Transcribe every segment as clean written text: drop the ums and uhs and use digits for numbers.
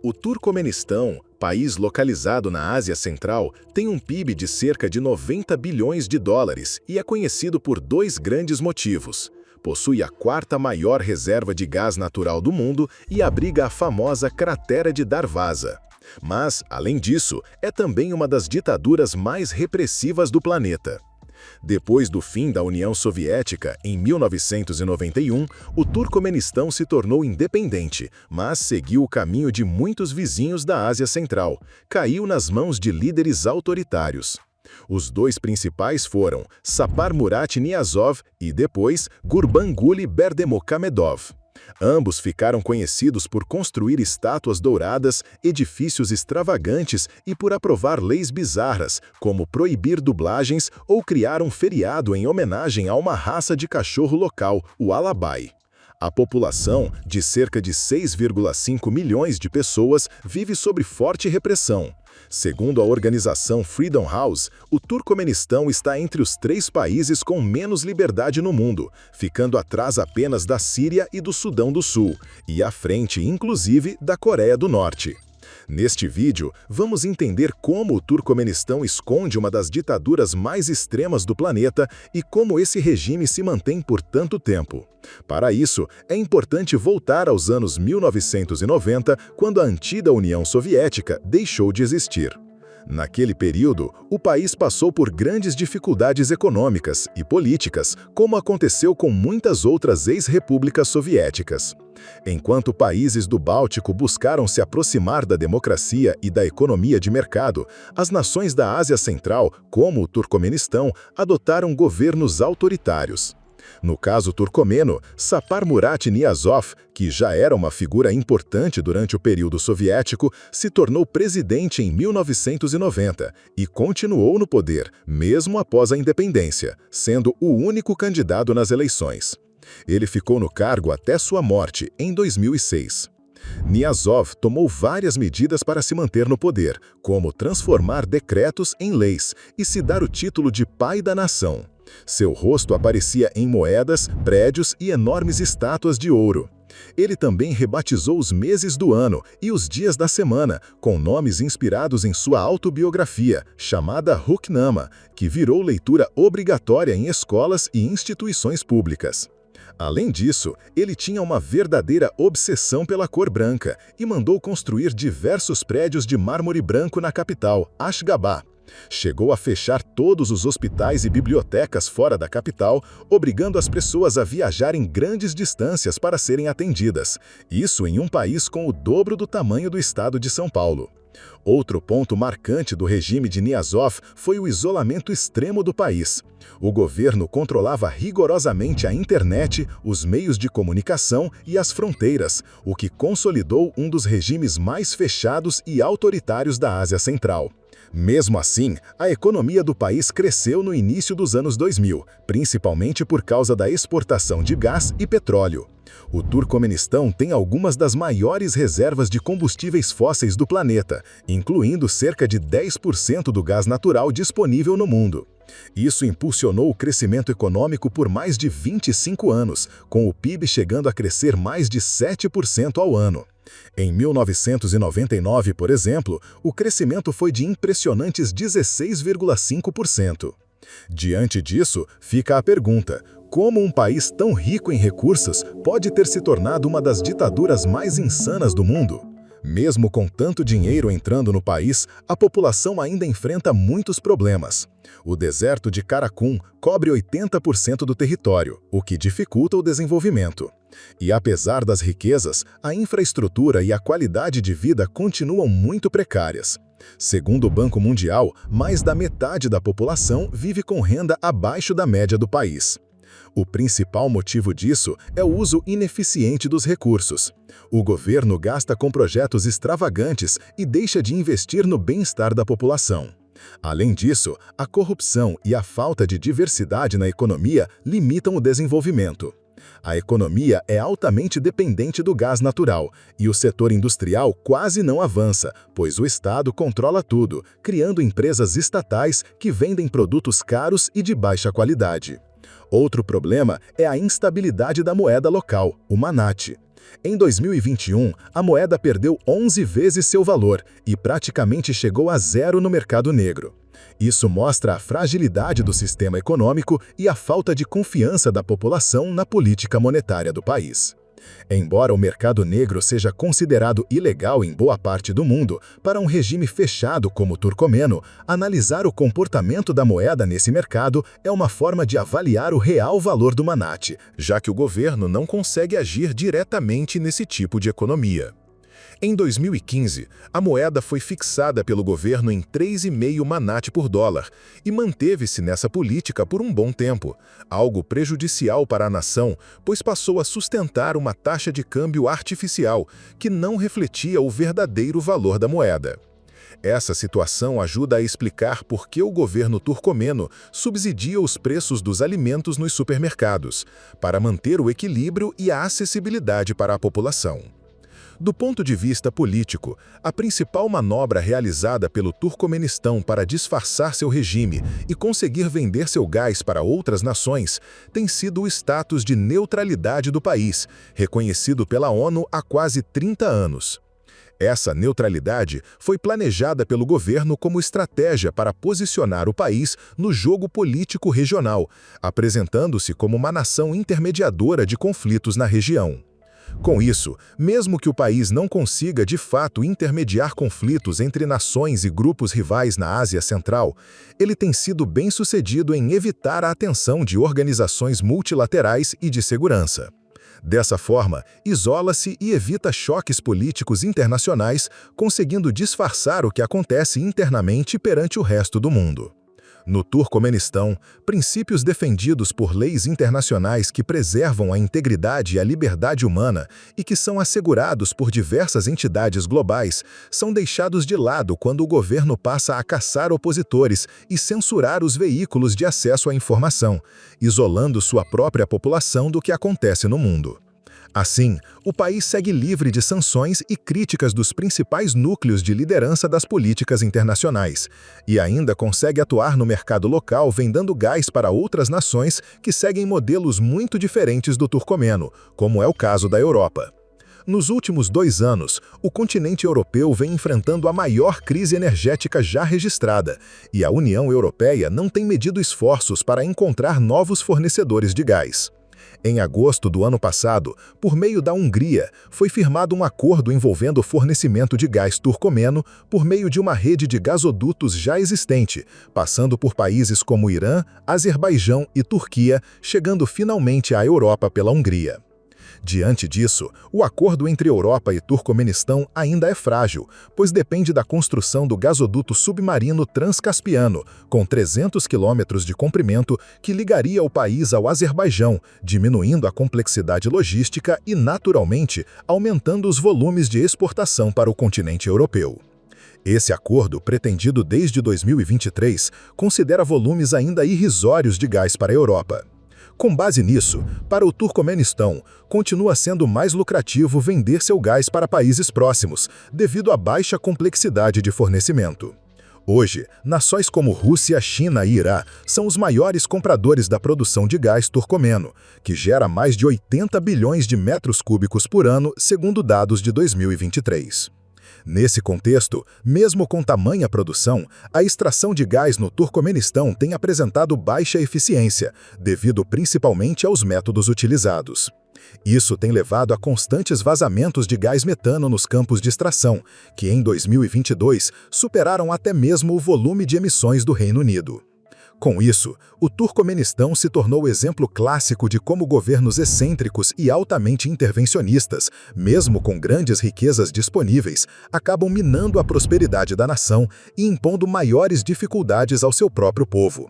O Turcomenistão, país localizado na Ásia Central, tem um PIB de cerca de 90 bilhões de dólares e é conhecido por dois grandes motivos. Possui a quarta maior reserva de gás natural do mundo e abriga a famosa cratera de Darvaza. Mas, além disso, é também uma das ditaduras mais repressivas do planeta. Depois do fim da União Soviética, em 1991, o Turcomenistão se tornou independente, mas seguiu o caminho de muitos vizinhos da Ásia Central. Caiu nas mãos de líderes autoritários. Os dois principais foram Sapar Murat Niyazov e, depois, Gurbanguly Berdimuhamedov. Ambos ficaram conhecidos por construir estátuas douradas, edifícios extravagantes e por aprovar leis bizarras, como proibir dublagens ou criar um feriado em homenagem a uma raça de cachorro local, o Alabai. A população, de cerca de 6,5 milhões de pessoas, vive sob forte repressão. Segundo a organização Freedom House, o Turcomenistão está entre os 3 países com menos liberdade no mundo, ficando atrás apenas da Síria e do Sudão do Sul, e à frente, inclusive, da Coreia do Norte. Neste vídeo, vamos entender como o Turcomenistão esconde uma das ditaduras mais extremas do planeta e como esse regime se mantém por tanto tempo. Para isso, é importante voltar aos anos 1990, quando a antiga União Soviética deixou de existir. Naquele período, o país passou por grandes dificuldades econômicas e políticas, como aconteceu com muitas outras ex-repúblicas soviéticas. Enquanto países do Báltico buscaram se aproximar da democracia e da economia de mercado, as nações da Ásia Central, como o Turcomenistão, adotaram governos autoritários. No caso turcomeno, Sapar Murat Niyazov, que já era uma figura importante durante o período soviético, se tornou presidente em 1990 e continuou no poder, mesmo após a independência, sendo o único candidato nas eleições. Ele ficou no cargo até sua morte, em 2006. Niyazov tomou várias medidas para se manter no poder, como transformar decretos em leis e se dar o título de pai da nação. Seu rosto aparecia em moedas, prédios e enormes estátuas de ouro. Ele também rebatizou os meses do ano e os dias da semana, com nomes inspirados em sua autobiografia, chamada Huknama, que virou leitura obrigatória em escolas e instituições públicas. Além disso, ele tinha uma verdadeira obsessão pela cor branca e mandou construir diversos prédios de mármore branco na capital, Ashgabat. Chegou a fechar todos os hospitais e bibliotecas fora da capital, obrigando as pessoas a viajarem grandes distâncias para serem atendidas. Isso em um país com o dobro do tamanho do estado de São Paulo. Outro ponto marcante do regime de Niyazov foi o isolamento extremo do país. O governo controlava rigorosamente a internet, os meios de comunicação e as fronteiras, o que consolidou um dos regimes mais fechados e autoritários da Ásia Central. Mesmo assim, a economia do país cresceu no início dos anos 2000, principalmente por causa da exportação de gás e petróleo. O Turcomenistão tem algumas das maiores reservas de combustíveis fósseis do planeta, incluindo cerca de 10% do gás natural disponível no mundo. Isso impulsionou o crescimento econômico por mais de 25 anos, com o PIB chegando a crescer mais de 7% ao ano. Em 1999, por exemplo, o crescimento foi de impressionantes 16,5%. Diante disso, fica a pergunta: como um país tão rico em recursos pode ter se tornado uma das ditaduras mais insanas do mundo? Mesmo com tanto dinheiro entrando no país, a população ainda enfrenta muitos problemas. O deserto de Karakum cobre 80% do território, o que dificulta o desenvolvimento. E apesar das riquezas, a infraestrutura e a qualidade de vida continuam muito precárias. Segundo o Banco Mundial, mais da metade da população vive com renda abaixo da média do país. O principal motivo disso é o uso ineficiente dos recursos. O governo gasta com projetos extravagantes e deixa de investir no bem-estar da população. Além disso, a corrupção e a falta de diversidade na economia limitam o desenvolvimento. A economia é altamente dependente do gás natural, e o setor industrial quase não avança, pois o Estado controla tudo, criando empresas estatais que vendem produtos caros e de baixa qualidade. Outro problema é a instabilidade da moeda local, o manat. Em 2021, a moeda perdeu 11 vezes seu valor e praticamente chegou a zero no mercado negro. Isso mostra a fragilidade do sistema econômico e a falta de confiança da população na política monetária do país. Embora o mercado negro seja considerado ilegal em boa parte do mundo, para um regime fechado como o turcomeno, analisar o comportamento da moeda nesse mercado é uma forma de avaliar o real valor do manate, já que o governo não consegue agir diretamente nesse tipo de economia. Em 2015, a moeda foi fixada pelo governo em 3,5 manate por dólar e manteve-se nessa política por um bom tempo, algo prejudicial para a nação, pois passou a sustentar uma taxa de câmbio artificial que não refletia o verdadeiro valor da moeda. Essa situação ajuda a explicar por que o governo turcomeno subsidia os preços dos alimentos nos supermercados, para manter o equilíbrio e a acessibilidade para a população. Do ponto de vista político, a principal manobra realizada pelo Turcomenistão para disfarçar seu regime e conseguir vender seu gás para outras nações tem sido o status de neutralidade do país, reconhecido pela ONU há quase 30 anos. Essa neutralidade foi planejada pelo governo como estratégia para posicionar o país no jogo político regional, apresentando-se como uma nação intermediadora de conflitos na região. Com isso, mesmo que o país não consiga de fato intermediar conflitos entre nações e grupos rivais na Ásia Central, ele tem sido bem-sucedido em evitar a atenção de organizações multilaterais e de segurança. Dessa forma, isola-se e evita choques políticos internacionais, conseguindo disfarçar o que acontece internamente perante o resto do mundo. No Turcomenistão, princípios defendidos por leis internacionais que preservam a integridade e a liberdade humana e que são assegurados por diversas entidades globais são deixados de lado quando o governo passa a caçar opositores e censurar os veículos de acesso à informação, isolando sua própria população do que acontece no mundo. Assim, o país segue livre de sanções e críticas dos principais núcleos de liderança das políticas internacionais, e ainda consegue atuar no mercado local vendendo gás para outras nações que seguem modelos muito diferentes do turcomeno, como é o caso da Europa. Nos últimos 2 anos, o continente europeu vem enfrentando a maior crise energética já registrada, e a União Europeia não tem medido esforços para encontrar novos fornecedores de gás. Em agosto do ano passado, por meio da Hungria, foi firmado um acordo envolvendo o fornecimento de gás turcomeno por meio de uma rede de gasodutos já existente, passando por países como Irã, Azerbaijão e Turquia, chegando finalmente à Europa pela Hungria. Diante disso, o acordo entre Europa e Turcomenistão ainda é frágil, pois depende da construção do gasoduto submarino Transcaspiano, com 300 quilômetros de comprimento, que ligaria o país ao Azerbaijão, diminuindo a complexidade logística e, naturalmente, aumentando os volumes de exportação para o continente europeu. Esse acordo, pretendido desde 2023, considera volumes ainda irrisórios de gás para a Europa. Com base nisso, para o Turcomenistão, continua sendo mais lucrativo vender seu gás para países próximos, devido à baixa complexidade de fornecimento. Hoje, nações como Rússia, China e Irã são os maiores compradores da produção de gás turcomeno, que gera mais de 80 bilhões de metros cúbicos por ano, segundo dados de 2023. Nesse contexto, mesmo com tamanha produção, a extração de gás no Turcomenistão tem apresentado baixa eficiência, devido principalmente aos métodos utilizados. Isso tem levado a constantes vazamentos de gás metano nos campos de extração, que em 2022 superaram até mesmo o volume de emissões do Reino Unido. Com isso, o Turcomenistão se tornou exemplo clássico de como governos excêntricos e altamente intervencionistas, mesmo com grandes riquezas disponíveis, acabam minando a prosperidade da nação e impondo maiores dificuldades ao seu próprio povo.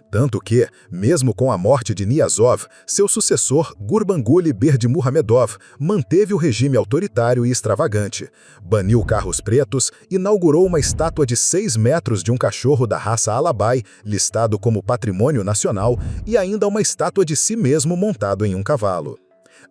Tanto que, mesmo com a morte de Niyazov, seu sucessor Gurbanguly Berdimuhamedov manteve o regime autoritário e extravagante, baniu carros pretos, inaugurou uma estátua de 6 metros de um cachorro da raça Alabai, listado como patrimônio nacional, e ainda uma estátua de si mesmo montado em um cavalo.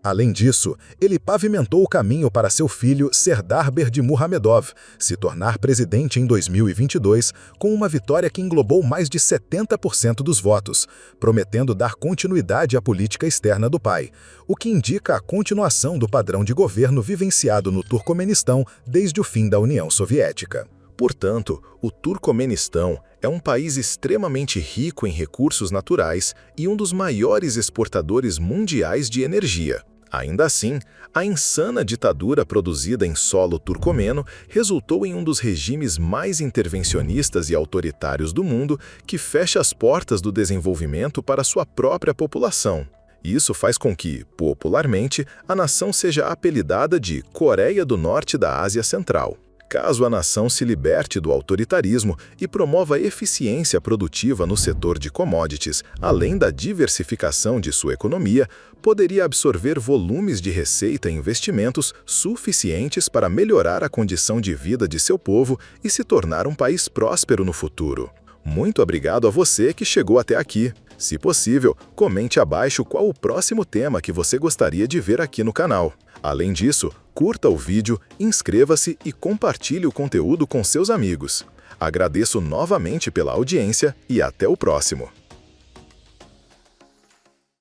Além disso, ele pavimentou o caminho para seu filho Serdar Berdimuhamedov se tornar presidente em 2022, com uma vitória que englobou mais de 70% dos votos, prometendo dar continuidade à política externa do pai, o que indica a continuação do padrão de governo vivenciado no Turcomenistão desde o fim da União Soviética. Portanto, o Turcomenistão é um país extremamente rico em recursos naturais e um dos maiores exportadores mundiais de energia. Ainda assim, a insana ditadura produzida em solo turcomeno resultou em um dos regimes mais intervencionistas e autoritários do mundo que fecha as portas do desenvolvimento para sua própria população. Isso faz com que, popularmente, a nação seja apelidada de Coreia do Norte da Ásia Central. Caso a nação se liberte do autoritarismo e promova eficiência produtiva no setor de commodities, além da diversificação de sua economia, poderia absorver volumes de receita e investimentos suficientes para melhorar a condição de vida de seu povo e se tornar um país próspero no futuro. Muito obrigado a você que chegou até aqui. Se possível, comente abaixo qual o próximo tema que você gostaria de ver aqui no canal. Além disso, curta o vídeo, inscreva-se e compartilhe o conteúdo com seus amigos. Agradeço novamente pela audiência e até o próximo.